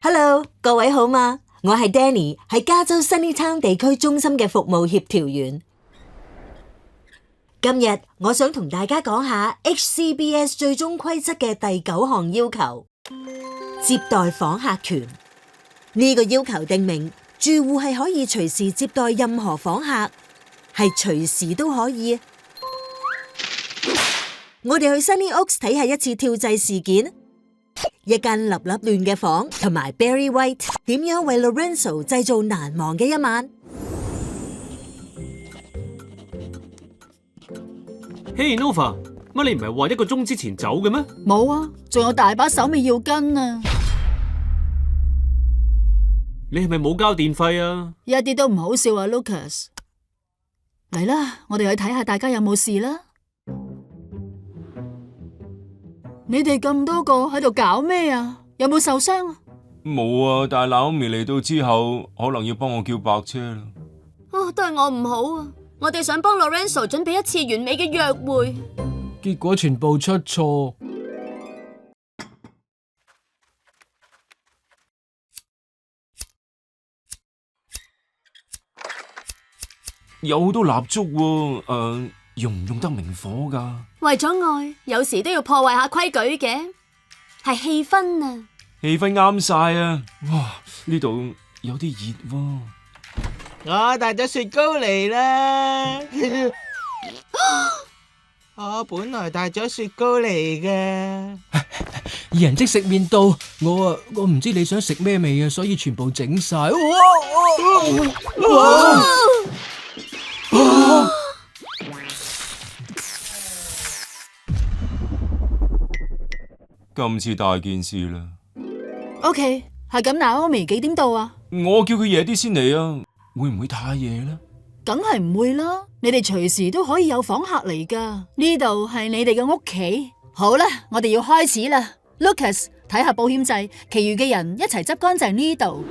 Hello，各位好嗎？我係 Danny，係加州 Sunnytown 地區中心嘅服務協調員。今日我想同大家講下 HCBS 最終規則嘅第9項要求：接待訪客權。呢個要求訂明，住戶係可以隨時接待任何訪客，係隨時都可以。我哋去 Sunny Oaks 睇下一次跳掣事件。一間立立亂嘅房，同埋 Barry White 點樣為 Lorenzo 製造難忘嘅一晚。Hey Nova， 乜你唔係話1個鐘之前走嘅咩？冇啊，仲有大把手尾要跟啊！你係咪冇交電費啊？一啲都唔好笑啊 ，Lucas。嚟啦，我哋去睇下大家有冇事啦。你哋咁多個喺度搞咩啊？有冇受傷啊？冇啊，但係Naomi嚟到之後，可能要幫我叫白車啦。都係我唔好啊！我哋想幫 Lorenzo 準備一次完美嘅約會，結果全部出錯。有好多蠟燭喎，用唔用得明火㗎？為咗愛，有時都要破壞下規矩嘅，係氣氛啊！氣氛啱晒啊！哇，呢度有啲熱喎。我帶咗雪糕嚟啦！我本來帶咗雪糕嚟嘅。二人即食麵到，我唔知你想食咩味啊，所以全部整晒。今次大件事啦。OK， 係咁，Naomi幾點到啊？我叫佢夜啲先嚟啊，會唔會太夜呢？梗係唔會啦，你哋隨時都可以有訪客嚟噶。呢度係你哋嘅屋企。好啦，我哋要開始啦。Lucas， 睇下保險掣，其餘嘅人一齊執乾淨呢度。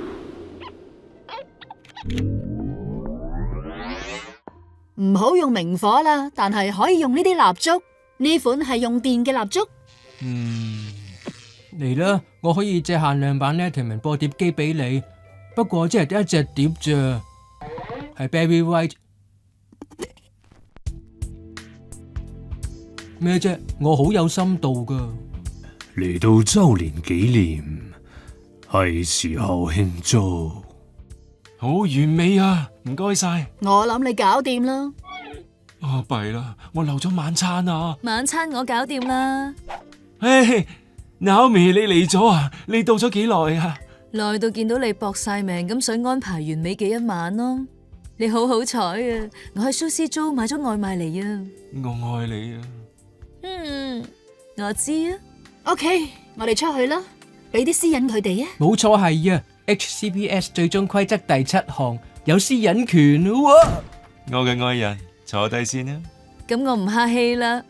唔好用明火啦，但係可以用呢啲蠟燭。呢款係用電嘅蠟燭。嚟啦，我可以借限量版 Letterman 播碟機俾你，不過只係得一隻碟咋，係 Barry White。咩啫？我好有深度噶。嚟到周年紀念，係時候慶祝。好完美啊！唔該晒。我諗你搞掂啦。弊啦，我漏咗晚餐啊！晚餐我搞掂啦。Naomi 你嚟咗啊？你到咗幾耐啊？耐到見到你搏晒命咁想安排完美嘅一晚咯。你好好彩啊！我喺 Susie Joe 買咗外賣嚟啊。我愛你啊！我知啊。OK， 我哋出去啦，俾啲私隱佢哋啊。冇錯係啊 ，HCBS 最終規則第7項有私隱權。哇！我嘅愛人，坐低先啦。咁我唔客氣啦。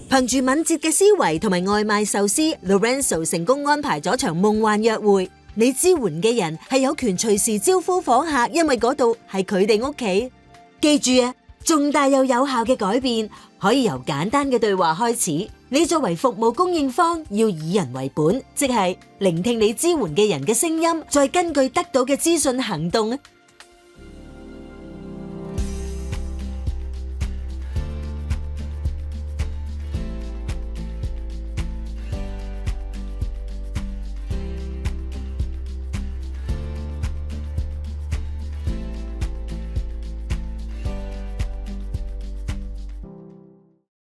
憑住敏捷嘅思維同埋外賣壽司 ，Lorenzo 成功安排咗場夢幻約會。你支援嘅人係有權隨時招呼訪客，因為嗰度係佢哋屋企。記住啊，重大又有效嘅改變可以由簡單嘅對話開始。你作為服務供應方，要以人為本，即係聆聽你支援嘅人嘅聲音，再根據得到嘅資訊行動啊。